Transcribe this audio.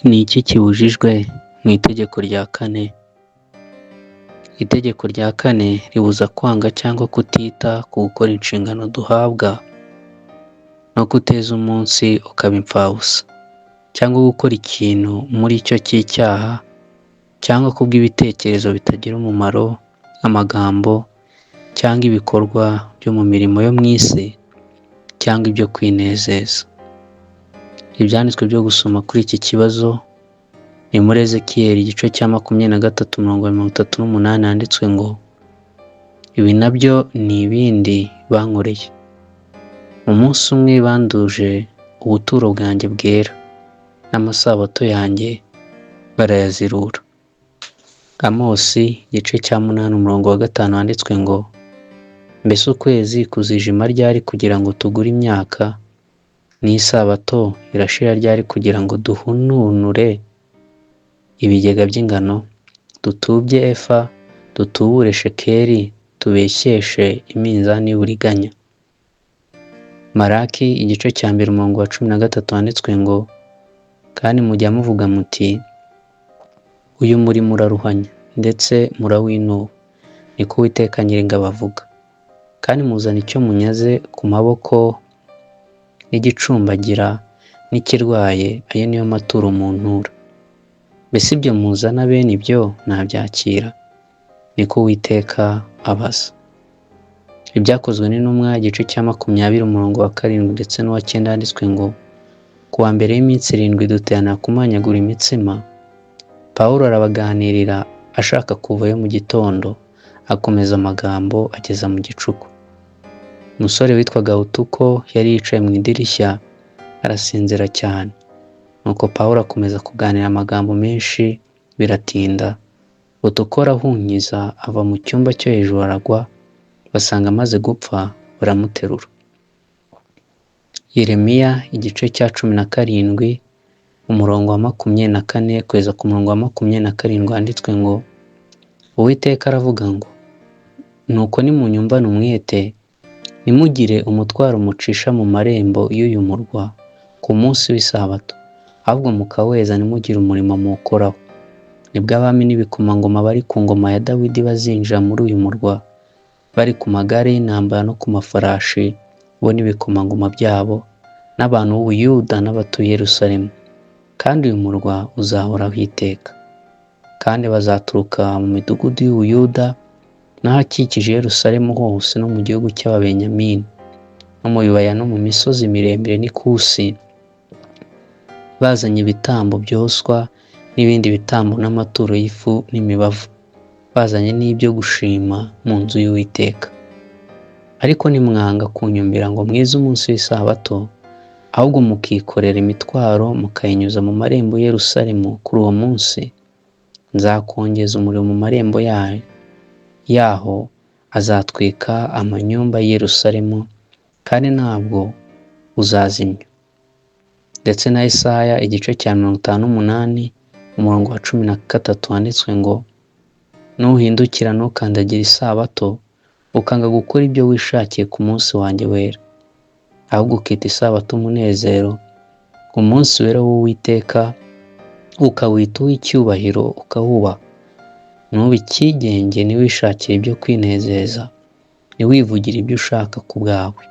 Ni iki kibujijwe mu itegeko rya kane? Itegeko rya kane ribuza kwanga cyangwa kutita ku gukora inshingano duhabwa no kuteza umunsi ukaba imfabusa, cyangwa gukora ikintu muri cyo cy'icyaha, cyangwa kubw'ibitekerezo bitagira umumaro, amagambo cyangwa ibikorwa byo mu mirimo yo mu isi, cyangwa ibyo kwinezeza. Ibyanditswe byo gusoma kuri iki kibazo ni muri Ezekiyeli igice cya 23:38 handitswe ngo, ibi nabyo ni ibindi bankoreye. Umunsi umwe banduje ubuturo bwanjye bwera, n'amasabato yanjye barayazirura. Amosi igice cya 8:5 handitswe ngo, mbese ukwezi kuzijima ryari kugira ngo tugure imyaka, n'isabato irashira ryari kugira ngo duhununure ibigega by'ingano, dutubye efa, dutubure shekeli, tubeshyeshe iminzani y'uburiganya. Malaki igice cya 1:13 handitswe ngo, kandi mujya muvuga muti, uyu murimo uraruhanya ndetse murawinuba, niko Uwiteka Nyiringabo avuga, kandi muzana icyo munyaze ku maboko n'igicumbagira n'ikirwaye, ayo niyo maturo muntura. Mbese ibyo muzana bene ibyo nabyakira? Niko Uwiteka abaza. Ibyakozwe n'intumwa igice cya 20:7 ndetse n'uwa 9 handitswe ngo, ku wa mbere y'iminsi 7 duterana kumanyagura imitsima, Pawulo arabaganirira ashaka kuvayo mu gitondo, akomeza amagambo ageza mu gicuku. Umusore witwaga Utuko yari yicaye mu idirishya arasinzira cyane, nuko Pawulo akomeza kuganira amagambo menshi biratinda. Utuko arahunyiza ava mu cyumba cyo hejuru aragwa, basanga amaze gupfa baramuterura. Yeremiya igice cya 17 umurongo wa 24 kugeza ku murongo wa 27 handitswe ngo, Uwiteka aravuga ngo, nuko nimunyumvane umwete, nimugire umutwaro mucisha mu marembo y'uyu murwa ku munsi w'isabato, ahubwo mukaweza nimugire umurimo muwukoraho. Nibwo abami n'ibikomangoma bari ku ngoma ya Dawidi bazinjira muri uyu murwa, bari ku magare y'intambara no ku mafarashi, bo n'ibikomangoma byabo, n'abantu b'Ubuyuda n'abatuye Yerusalemu, kandi uyu murwa uzahoraho iteka. Kandi bazaturuka mu midugudu y'Ubuyuda n'ahakikije Yerusalemu hose, no mu gihugu cy'Ababenyamini, no mu bibaya no mu misozi miremire n'ikusi, bazanye ibitambo byoswa n'ibindi bitambo n'amaturo y'ifu n'imibavu, bazanye n'ibyo gushima mu nzu y'Uwiteka. Ariko nimwanga kunyumvira ngo mwize umunsi w'isabato, ahubwo mukikorera imitwaro mukayinyuza mu marembo ya Yerusalemu kuri uwo munsi, nzakongeza umuriro mu marembo yaho, azatwika amanyumba y'i Yerusalemu, kandi ntabwo uzazimya. Ndetse na Yesaya igice cya 58 umurongo wa 13 handitswe ngo, nuhindukira ntukandagire isabato, ukanga gukora ibyo wishakiye ku munsi wanjye wera, ahubwo ukita isabato umunezero, umunsi wera w'Uwiteka, ukawita uw'icyubahiro ukawubaha. Ntube icyigenge ntiwishakire ibyo kwinezeza, ntiwivugire ibyo ushaka ku bwawe.